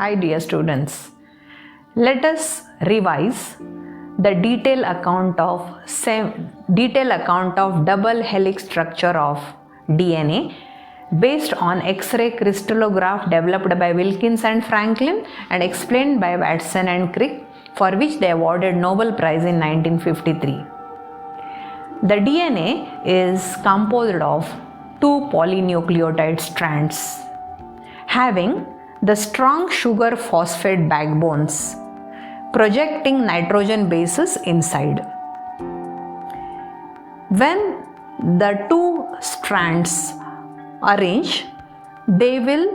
Hi dear students, let us revise the detailed account of double helix structure of DNA based on X-ray crystallograph developed by Wilkins and Franklin and explained by Watson and Crick, for which they awarded Nobel Prize in 1953. The DNA is composed of two polynucleotide strands having the strong sugar phosphate backbones projecting nitrogen bases inside. When the two strands arrange, they will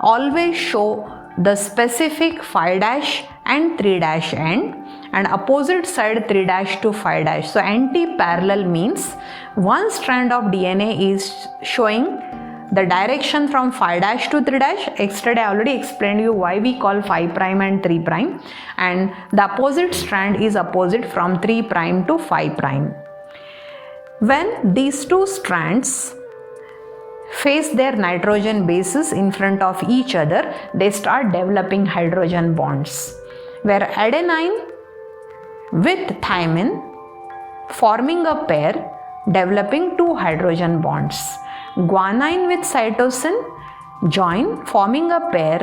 always show the specific 5' and 3' end and opposite side 3' to 5'. So anti-parallel means one strand of DNA is showing the direction from 5' to 3'. Yesterday I already explained you why we call 5' and 3', and the opposite strand is opposite from 3' to 5'. When these two strands face their nitrogen bases in front of each other, they start developing hydrogen bonds, where adenine with thymine forming a pair developing two hydrogen bonds. Guanine with cytosine join forming a pair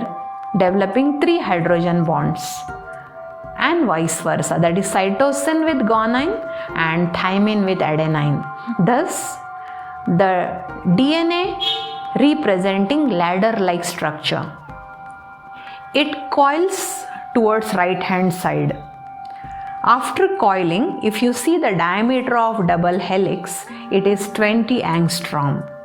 developing three hydrogen bonds, and vice versa, that is cytosine with guanine and thymine with adenine. Thus the DNA representing ladder-like structure. It coils towards right hand side. After coiling, if you see the diameter of double helix, it is 20 angstrom.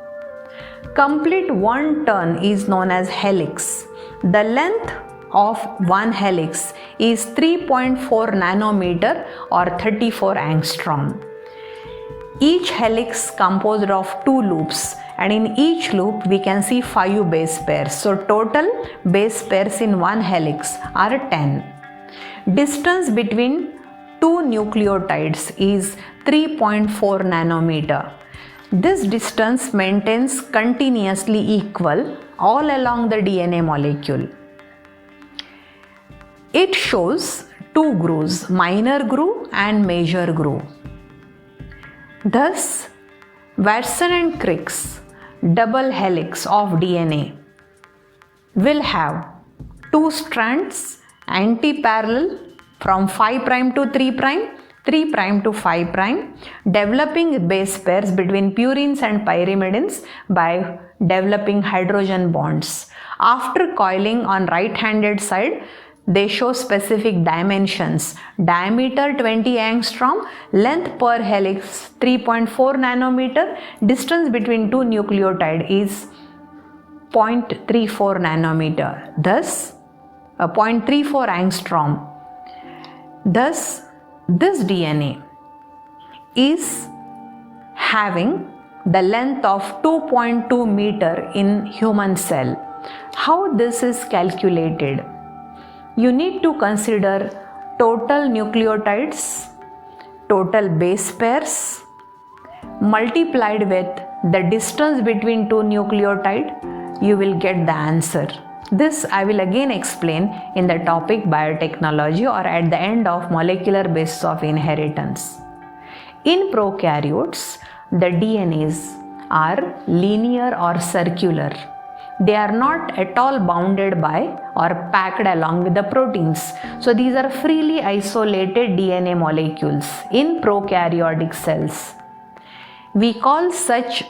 Complete one turn is known as helix. The length of one helix is 3.4 nanometer or 34 angstrom. Each helix composed of two loops, and in each loop we can see 5 base pairs. So total base pairs in one helix are 10. Distance between two nucleotides is 3.4 nanometer. This distance maintains continuously equal all along the DNA molecule. It shows two grooves, minor groove and major groove. Thus, Watson and Crick's double helix of DNA will have two strands anti-parallel from 5' to 3', 3' to 5', developing base pairs between purines and pyrimidines by developing hydrogen bonds. After coiling on right-handed side, they show specific dimensions: diameter 20 angstrom, length per helix 3.4 nanometer, distance between two nucleotides is 0.34 nanometer, thus 0.34 angstrom. Thus, this DNA is having the length of 2.2 meter in human cell. How this is calculated? You need to consider total nucleotides, total base pairs multiplied with the distance between two nucleotides. You will get the answer. This I will again explain in the topic biotechnology or at the end of molecular basis of inheritance. In prokaryotes, the DNAs are linear or circular. They are not at all bounded by or packed along with the proteins. So these are freely isolated DNA molecules in prokaryotic cells. We call such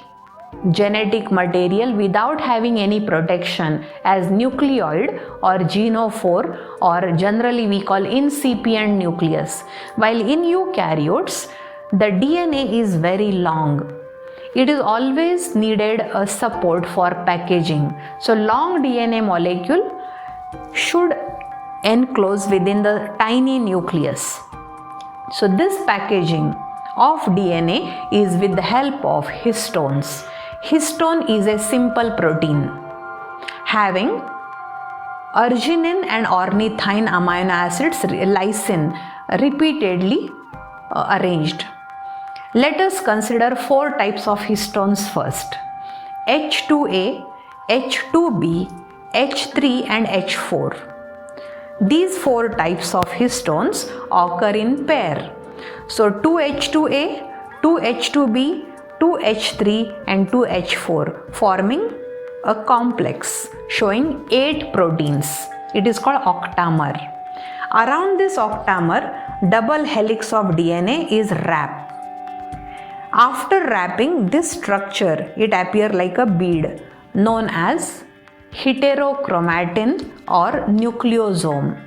genetic material without having any protection as nucleoid or genophore, or generally we call incipient nucleus. While in eukaryotes, the DNA is very long. It is always needed a support for packaging. So long DNA molecule should enclose within the tiny nucleus. So this packaging of DNA is with the help of histones. Histone is a simple protein having arginine and ornithine amino acids, lysine, repeatedly arranged. Let us consider 4 types of histones first: H2A, H2B, H3 and H4. These four types of histones occur in pair. So 2H2A, 2H2B, 2H3 and 2H4 forming a complex showing 8 proteins. It is called octamer. Around this octamer, double helix of DNA is wrapped. After wrapping this structure, it appears like a bead known as heterochromatin or nucleosome.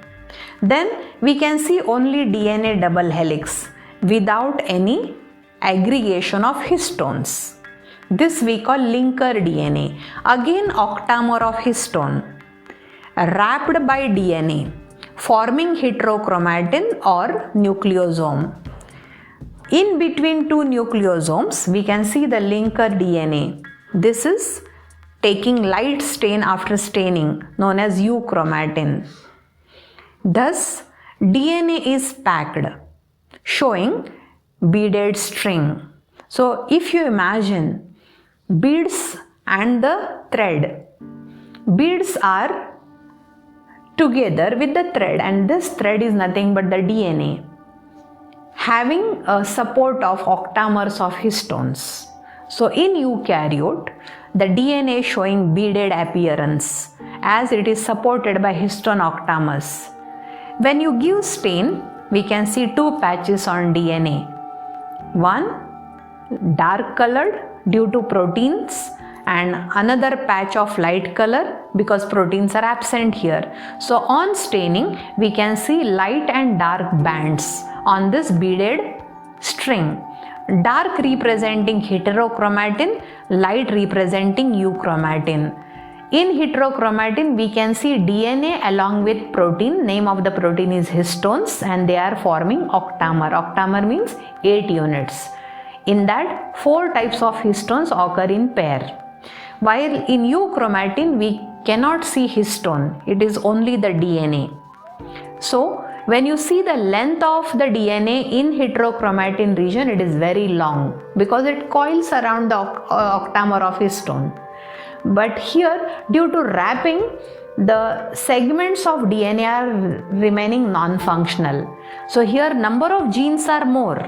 Then we can see only DNA double helix without any aggregation of histones. This we call linker DNA. Again octamer of histone wrapped by DNA forming heterochromatin or nucleosome. In between two nucleosomes we can see the linker DNA. This is taking light stain after staining known as euchromatin. Thus DNA is packed showing beaded string. So if you imagine beads and the thread, beads are together with the thread and this thread is nothing but the DNA having a support of octamers of histones. So in eukaryote, the DNA showing beaded appearance as it is supported by histone octamers. When you give stain, we can see two patches on DNA. One dark colored due to proteins and another patch of light color because proteins are absent here. So on staining, we can see light and dark bands on this beaded string. Dark representing heterochromatin, light representing euchromatin. In heterochromatin, we can see DNA along with protein. Name of the protein is histones and they are forming octamer. Octamer means 8 units. In that, 4 types of histones occur in pair. While in euchromatin, we cannot see histone. It is only the DNA. So, when you see the length of the DNA in heterochromatin region, it is very long because it coils around the octamer of histone. But here, due to wrapping, the segments of DNA are remaining non-functional. So here number of genes are more,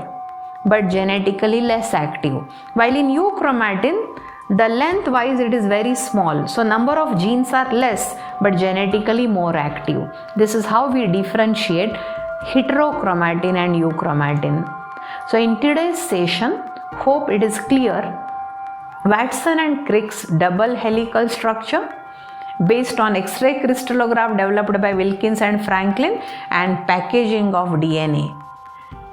but genetically less active. While in euchromatin, the length-wise it is very small. So number of genes are less, but genetically more active. This is how we differentiate heterochromatin and euchromatin. So in today's session, hope it is clear Watson and Crick's double helical structure based on X-ray crystallograph developed by Wilkins and Franklin and packaging of DNA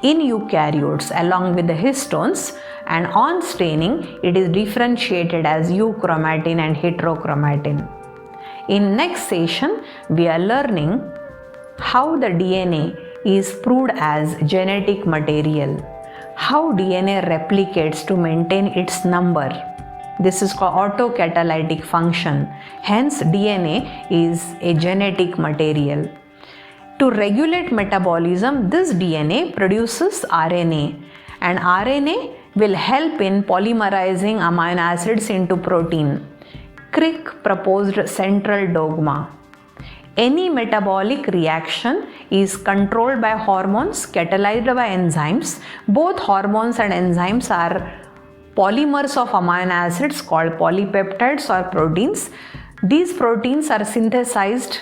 in eukaryotes along with the histones, and on staining it is differentiated as euchromatin and heterochromatin. In next session we are learning how the DNA is proved as genetic material, how DNA replicates to maintain its number. This is called autocatalytic function. Hence, DNA is a genetic material. To regulate metabolism, this DNA produces RNA, and RNA will help in polymerizing amino acids into protein. Crick proposed central dogma. Any metabolic reaction is controlled by hormones, catalyzed by enzymes. Both hormones and enzymes are polymers of amino acids called polypeptides or proteins. These proteins are synthesized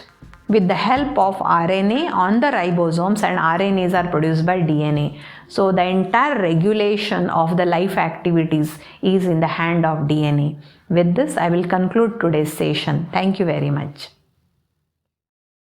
with the help of RNA on the ribosomes, and RNAs are produced by DNA. So the entire regulation of the life activities is in the hand of DNA. With this, I will conclude today's session. Thank you very much.